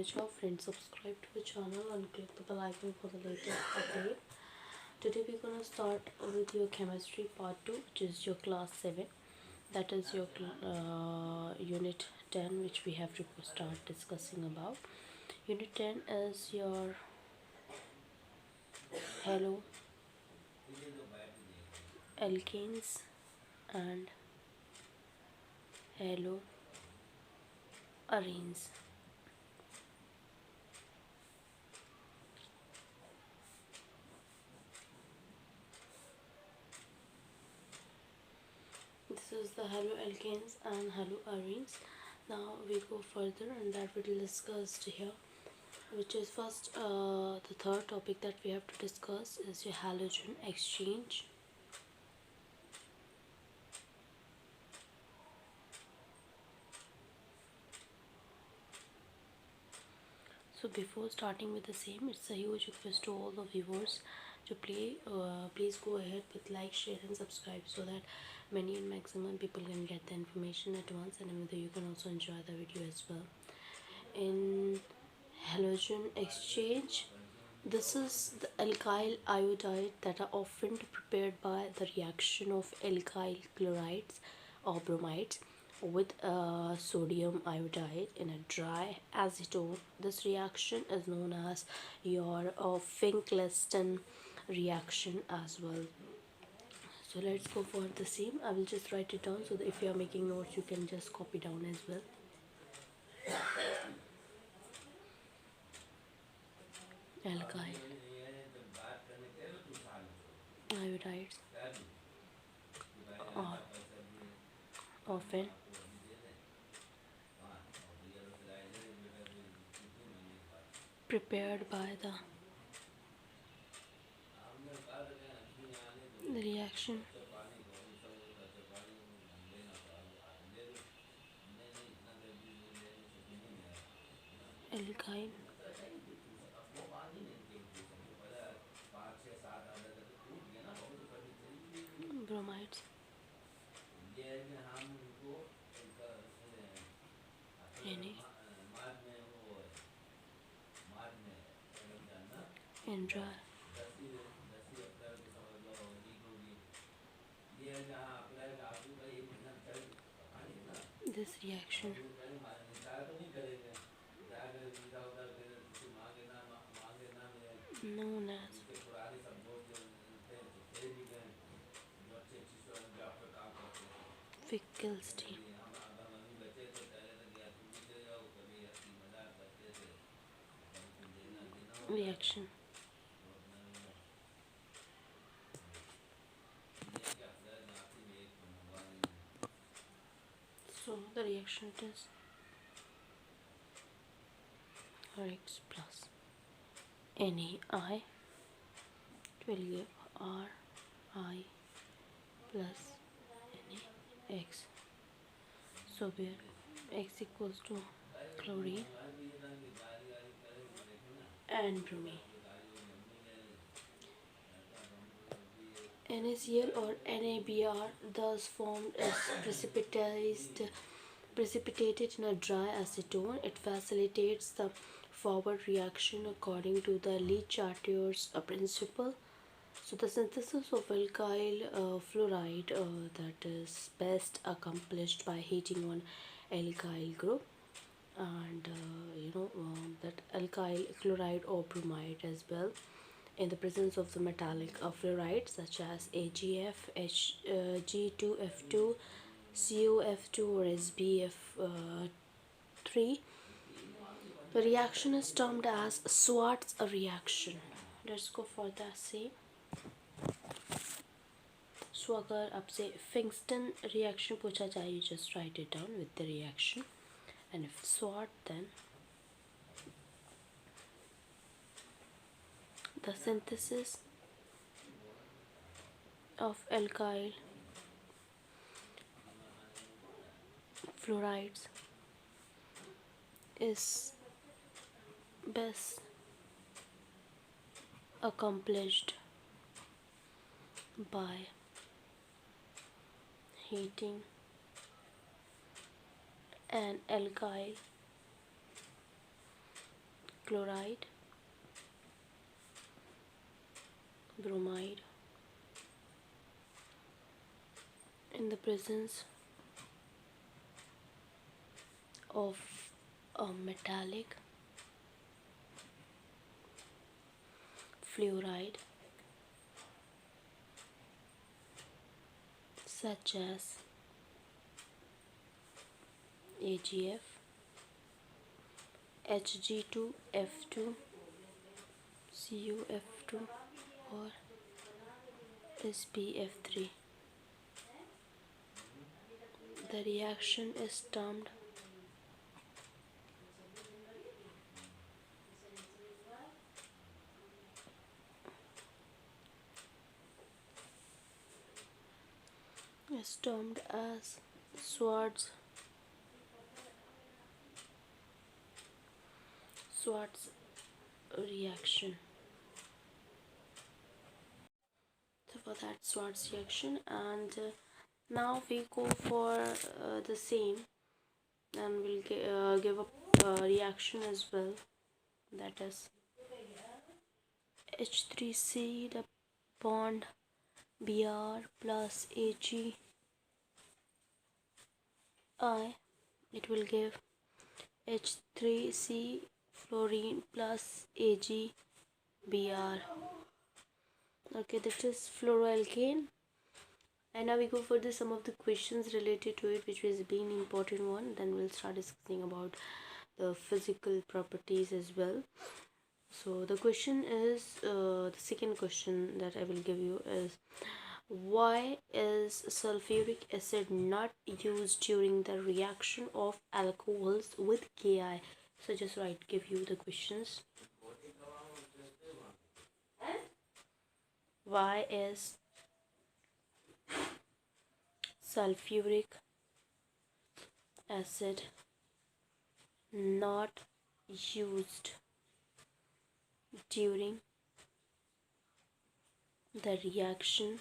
knowledge of friends. Subscribe to the channel and click the bell icon for the latest update. Today we're gonna start with your chemistry part 2, which is your class 7. That is your unit 10, which we have to start discussing about. Unit 10 is your halo alkanes and halo arenes. This is the haloalkanes and haloarenes. Now we go further and that we will discuss here, which is first the third topic that we have to discuss is your halogen exchange. So before starting with the same, it's a huge request to all the viewers to please go ahead with like, share and subscribe so that many and maximum people can get the information at once, and you can also enjoy the video as well. In halogen exchange, this is the alkyl iodide that are often prepared by the reaction of alkyl chlorides or bromides with sodium iodide in a dry acetone. This reaction is known as your Finkelstein reaction as well. So let's go for the same. I will just write it down so that if you are making notes you can just copy down as well. Alkyl iodides are often prepared by the reaction alkyl bromides in dry this reaction known as Finkelstein reaction. So the reaction is Rx plus NaI. It will give Ri plus NaX. So where X equals to chlorine and bromine. NaCl or NaBr thus formed is precipitated in a dry acetone. It facilitates the forward reaction according to the Le-Chatelier's principle. So the synthesis of alkyl fluoride that is best accomplished by heating one alkyl group, and that alkyl chloride or bromide as well in the presence of the metallic fluorides such as AgF, G2F2, COF2 or SbF3. The reaction is termed as Schwarz reaction. Let's go for the same. So अगर आपसे Finkelstein reaction पूछा जाए, you just write it down with the reaction, and if Schwarz, then the synthesis of alkyl fluorides is best accomplished by heating an alkyl chloride, bromide, in the presence of a metallic fluoride such as AgF, Hg2F2, CuF2, or SbF3. The reaction is termed as Schwarz reaction. So for that Schwarz reaction, and now we go for the same, and we'll give a reaction as well, that is H3C, the bond Br plus Ag I, it will give H3C fluorine plus AgBr. Okay, that is fluoroalkane. And now we go for some of the questions related to it, which is being important one. Then we'll start discussing about the physical properties as well. So the question is, the second question that I will give you is, why is sulfuric acid not used during the reaction of alcohols with Ki? So just give you the questions. Why is sulfuric acid not used during the reaction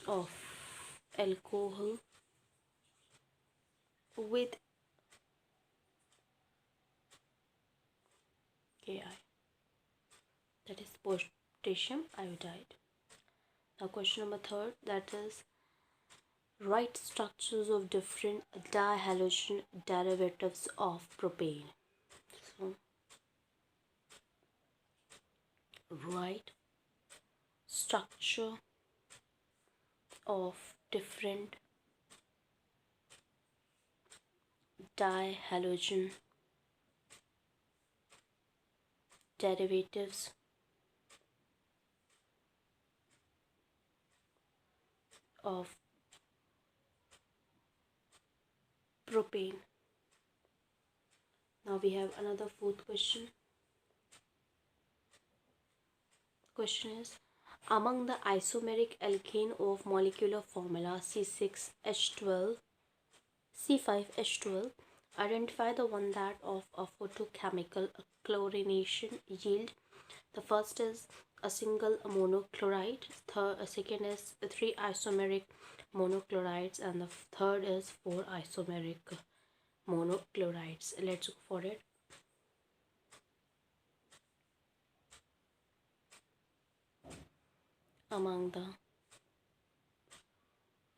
of alcohol with Ki, that is potassium iodide. Now question number third, that is, write structures of different dihalogen derivatives of propane. So write structure of different dihalogen derivatives of propane. Now we have another fourth question. Question is, among the isomeric alkane of molecular formula C6H12, C5H12, identify the one that of a photochemical chlorination yield. The first is a single monochloride, second is 3 isomeric monochlorides, and the third is 4 isomeric monochlorides. Let's go for it. Among the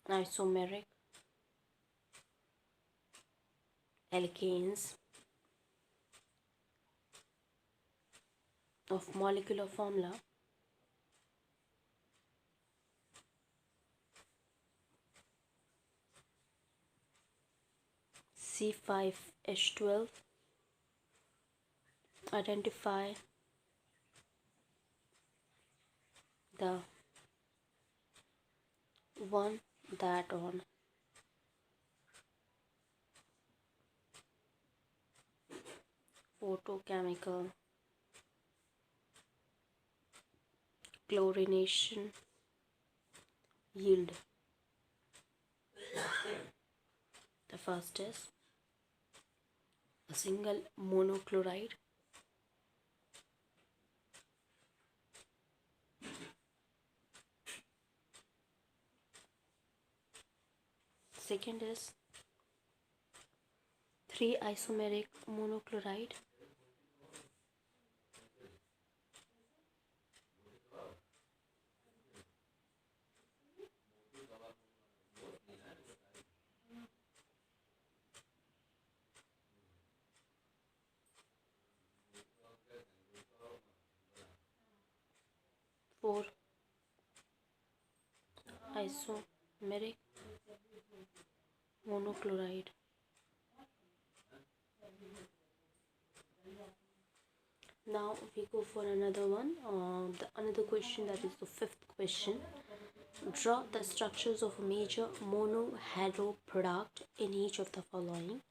isomeric alkanes of molecular formula C5H12, identify the one that on photochemical chlorination yield. The first is a single monochloride, second is 3 isomeric monochloride. 4 isomeric monochloride. Now we go for another one. Another question, that is the fifth question. Draw the structures of a major monohalo product in each of the following.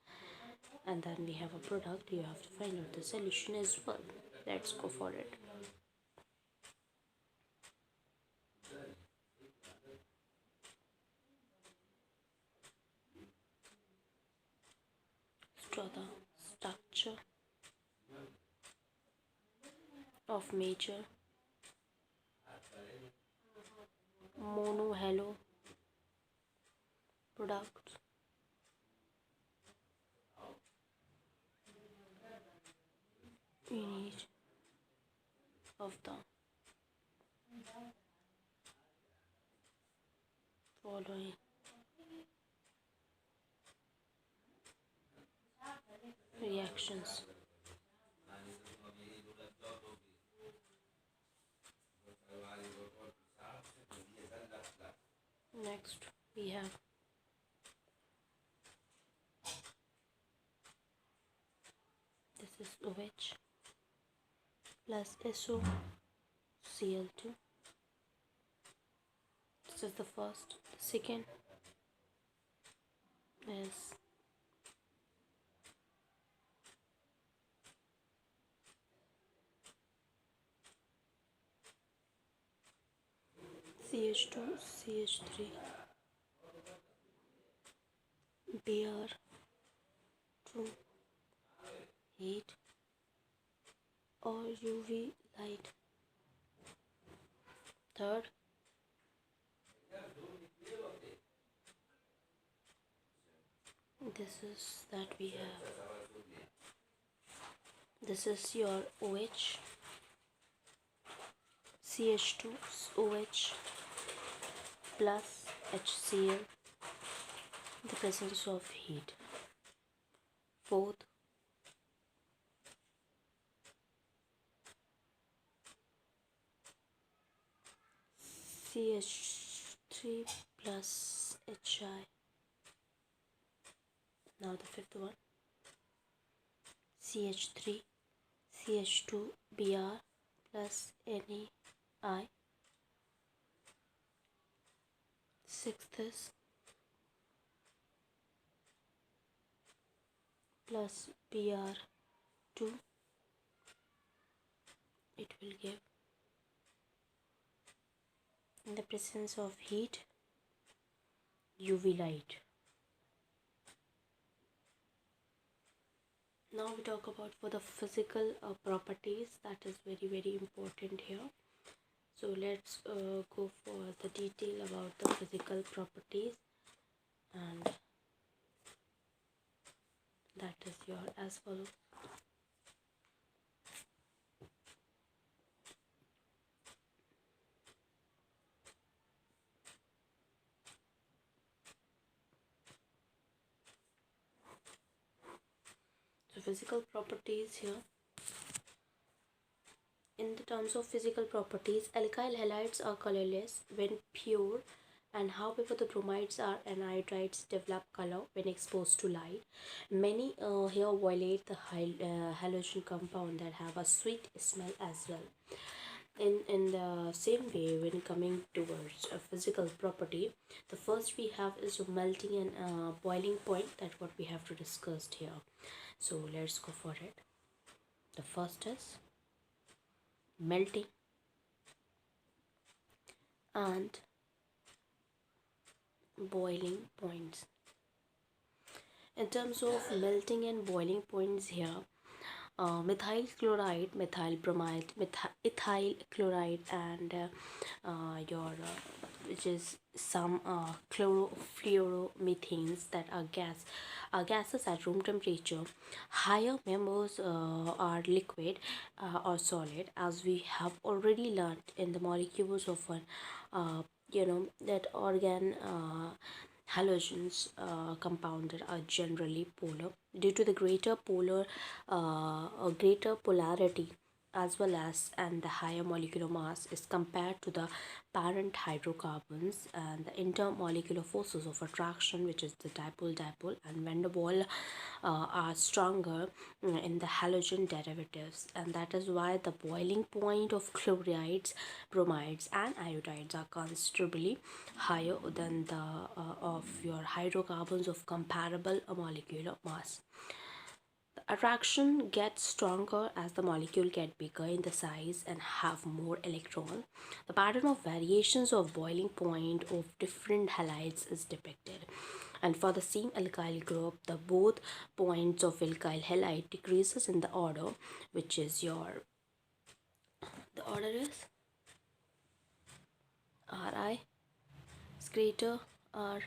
And then we have a product. You have to find out the solution as well. Let's go for it. Draw the structure of major monohalo product in each of the following. Reactions. Next we have this is OH plus SOCl2. This is the first. The second is CH2 CH3 Br2 heat or UV light. Third, this is that we have. This is your OH, CH2 OH plus HCl, the presence of heat. Fourth, CH3 plus HI. Now the fifth one, CH3 CH2 Br plus NEI. Sixth is plus Br2. It will give, in the presence of heat, UV light. Now we talk about for the physical properties. That is very important here. So let's go for the detail about the physical properties, and that is your as follows. So physical properties here. In the terms of physical properties, alkyl halides are colorless when pure, and however the bromides are anhydrides develop color when exposed to light. Many here violate the halogen compound that have a sweet smell as well. In the same way, when coming towards a physical property, the first we have is melting and boiling point. That what we have to discuss here. So let's go for it. The first is melting and boiling points. In terms of melting and boiling points here, methyl chloride, methyl bromide, ethyl chloride, and your which is some chlorofluoromethanes that are gases at room temperature. Higher members are liquid or solid, as we have already learned in the molecules of one that organ halogens compounded are generally polar due to the greater polarity, as well as and the higher molecular mass is compared to the parent hydrocarbons, and the intermolecular forces of attraction, which is the dipole and van der Waal, are stronger in the halogen derivatives, and that is why the boiling point of chlorides, bromides and iodides are considerably higher than the of your hydrocarbons of comparable molecular mass. Attraction gets stronger as the molecule get bigger in the size and have more electron. The pattern of variations of boiling point of different halides is depicted. And for the same alkyl group, the both points of alkyl halide decreases in the order, which is the order is Ri is greater or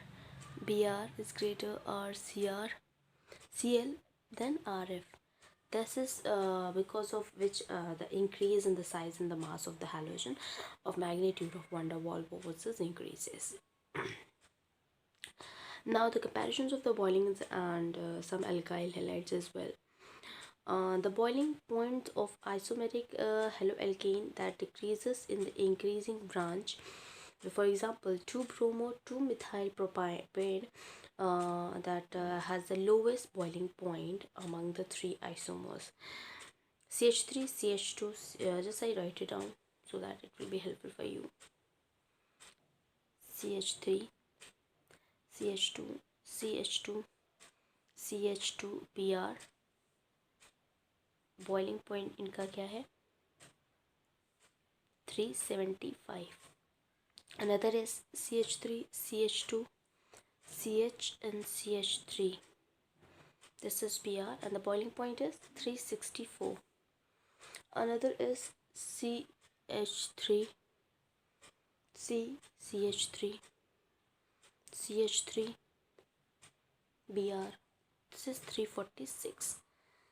Br is greater or Cl then Rf. This is because of which the increase in the size and the mass of the halogen of magnitude of van der Waal forces increases. Now the comparisons of the boilings and some alkyl halides as well. The boiling point of isomeric haloalkane that decreases in the increasing branch. For example, 2-bromo 2-methyl propane that has the lowest boiling point among the three isomers. CH3, CH2, just I write it down so that it will be helpful for you. CH3, CH2, CH2, CH2, Br. Boiling point इनका क्या है 375. Another is CH3, CH2, CH and CH3. This is Br and the boiling point is 364. Another is CH3, CH3, CH3, Br. This is 346.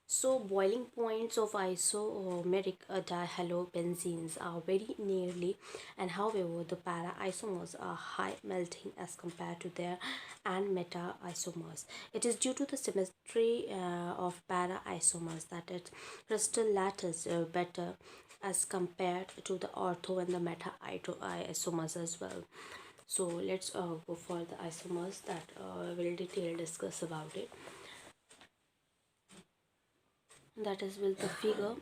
So boiling points of isomeric dihalobenzenes are very nearly, and however the para isomers are high melting as compared to their and meta isomers. It is due to the symmetry of para isomers that its crystal lattice better as compared to the ortho and the meta isomers as well. So let's go for the isomers that we'll detail discuss about it. That is with the figure.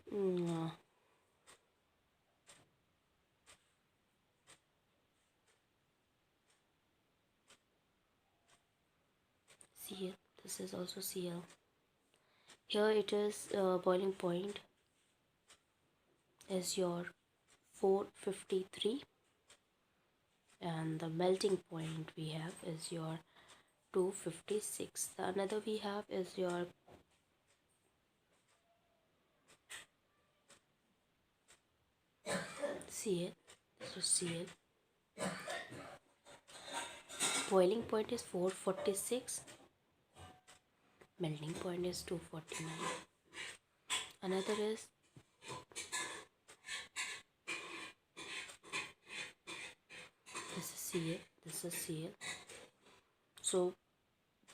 Cl. This is also Cl. Here it is boiling point is your 453, and the melting point we have is your 256. The another we have is your Cl. This is Cl. Boiling point is 446. Melting point is 249. Another is this is Cl. This is Cl. So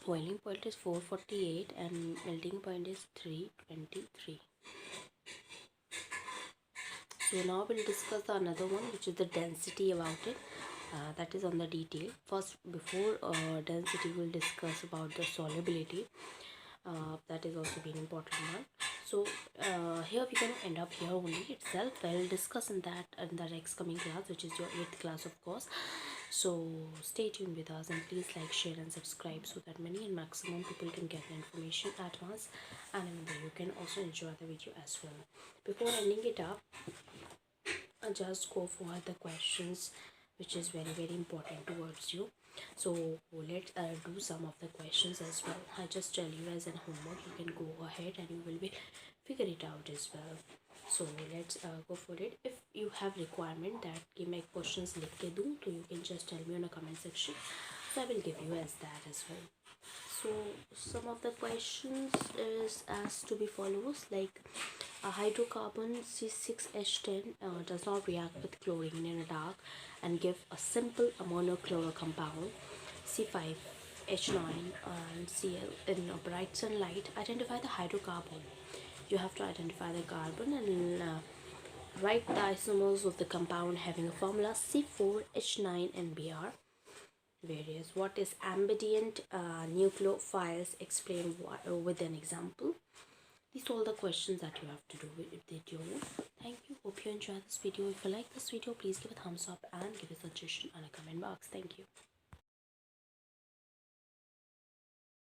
boiling point is 448 and melting point is 323. So now we'll discuss the another one, which is the density about it. That is on the detail. First, before density, we'll discuss about the solubility. That is also very important one. So here we're going to end up here only itself. I'll discuss in that in the next coming class, which is your 8th class of course. So stay tuned with us and please like, share and subscribe so that many and maximum people can get the information at once, and you can also enjoy the video as well. Before ending it up, I'll just go for the questions, which is very important towards you. So let's do some of the questions as well. I just tell you as a homework, you can go ahead and you will be figure it out as well. So let's go for it. If you have requirement that कि मैं questions लिख के दूँ, तो you can just tell me on a comment section, so I will give you as that as well. So some of the questions is as to be follows, like a hydrocarbon C6H10 does not react with chlorine in a dark and give a simple monochloro compound C5H9 and Cl in a bright sunlight. Identify the hydrocarbon. You have to identify the carbon and write the isomers of the compound having a formula C4H9NBr. Various. What is ambient nucleophiles? Explain with an example. These are all the questions that you have to do with the video. Thank you. Hope you enjoyed this video. If you like this video, please give a thumbs up and give a suggestion on a comment box. Thank you.